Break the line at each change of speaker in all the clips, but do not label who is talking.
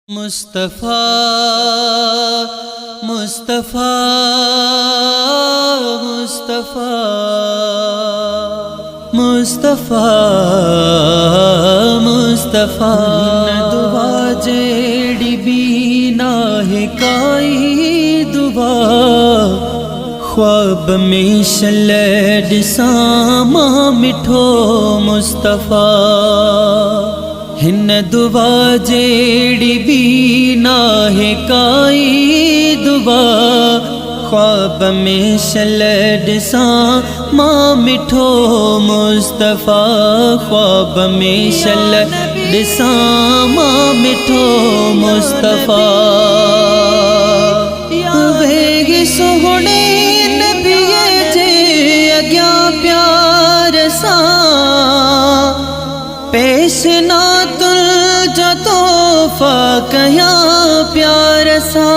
मुस्तफ़ा मुस्तफ़ा मुस्तफ़ा मुस्तफ़ा मुस्तफ़ा दुआ जेड़ी भी ना है काई दुआ ख्वाब में शलड सामा मिठो मुस्तफ़ा हिन दुआ जेड़ी भी ना है काई दुआ ख्वाब में शलड सामा मिठो मुस्तफ़ा ख्वाब में शलड सामा मिठो मुस्तफ़ा वेगी सोहणे नबिये जे अग्या प्यार सा पेश ना तुल जो तोहफा कया प्यार सा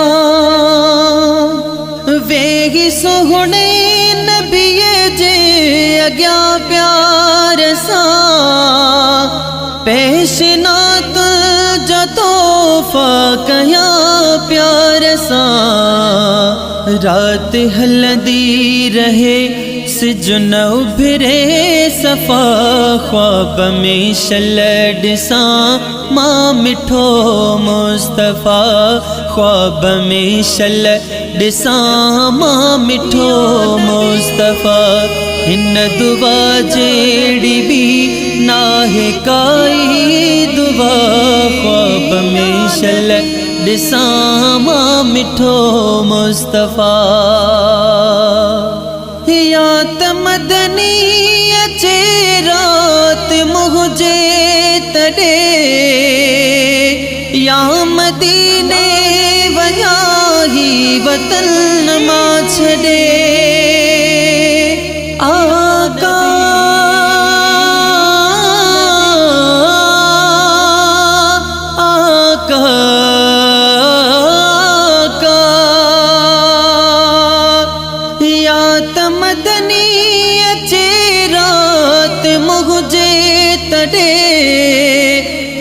वेगी सोहणे नबिये जे अग्या प्यार सा पेश ना तुल जो तोहफा कया प्यार सा रात हलदी रहे सिजुन उभरे सफ़ा ख्वाब में शलड सामा मिठो मुस्तफ़ा ख्वाब में शलड सामा मिठो मुस्तफ़ा हिन दुआ जेड़ी भी ना है काई दुआ ख्वाब में शलड सामा मिठो मुस्तफ़ा या तमदनी अचे रात मुझे तड़े या मदीने वया ही वतन मा छड़े आका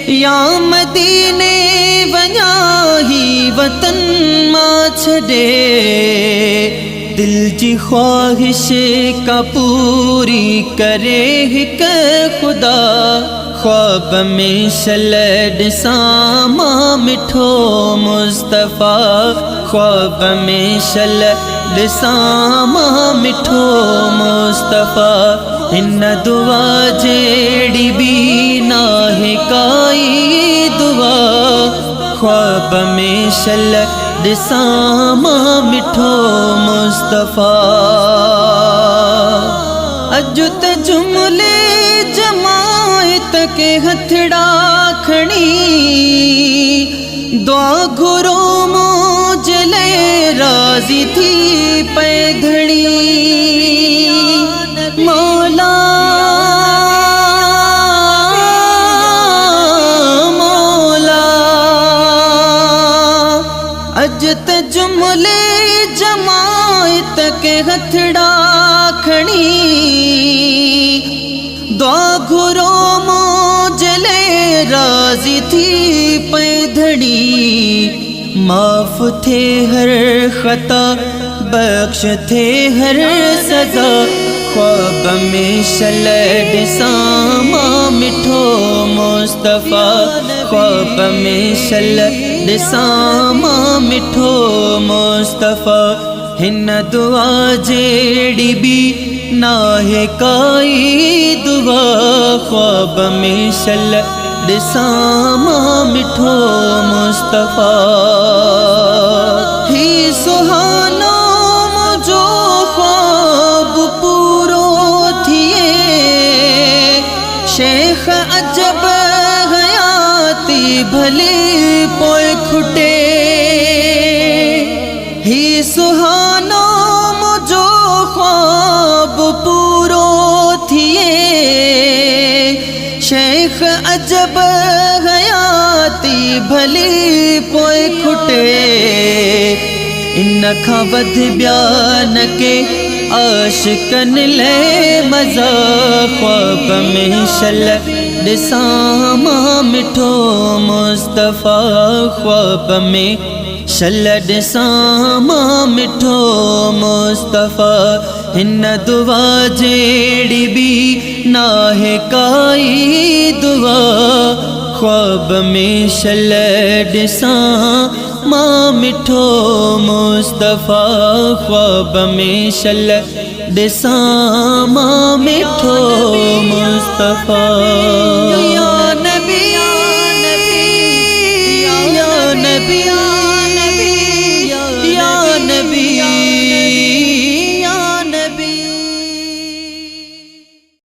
या मदीने वया ही वतन मा छड़े दिल जी ख्वाहिश का पूरी करे हिक खुदा ख्वाब में शलड सामा मिठो मुस्तफ़ा ख्वाब में शलड सामा मिठो मुस्तफ़ा हिन दुआ जेड़ी भी ना है काई दुआ ख्वाब में शलड सामा मिठो मुस्तफ़ा अजुत जुमले जमायत के हथड़ा खड़ी दुआ घुरो मोजले राजी थी पैधड़ी मौला मौला अजत जुमले जमायत के हथड़ा खड़ी दुआ घुरो मोजले राजी थी पैधड़ी माफ थे हर खता बख्श थे हर सजा ख्वाब में शलड सामा मिठो मुस्तफ़ा ख्वाब में शलड सामा मिठो मुस्तफ़ा हिन दुआ जेड़ी भी ना है काई दुआ ख्वाब में शलड सामा मिठो मुस्तफ़ा ही सुहानो मुझो ख्वाब पूरो थिए शेख अजब हयाती भले पोए खुटे ही सुहानो मुझो ख्वाब पूरो थिए शेख अजब हयाती भले पोए खुटे इन खा वध बयान के आशिकन ले मज़ा ख्वाब में शलड ॾिसां मां मिठो मुस्तफ़ा ख्वाब में शल ॾिसां मां मिठो मुस्तफ़ा हिन दुआ जहिड़ी बि नाहे काई दुआ ख्वाब में शल ॾिसां मां मिठो मुस्तफ़ा ख्वाब में शल ॾिसां मां मिठो मुस्तफ़ा।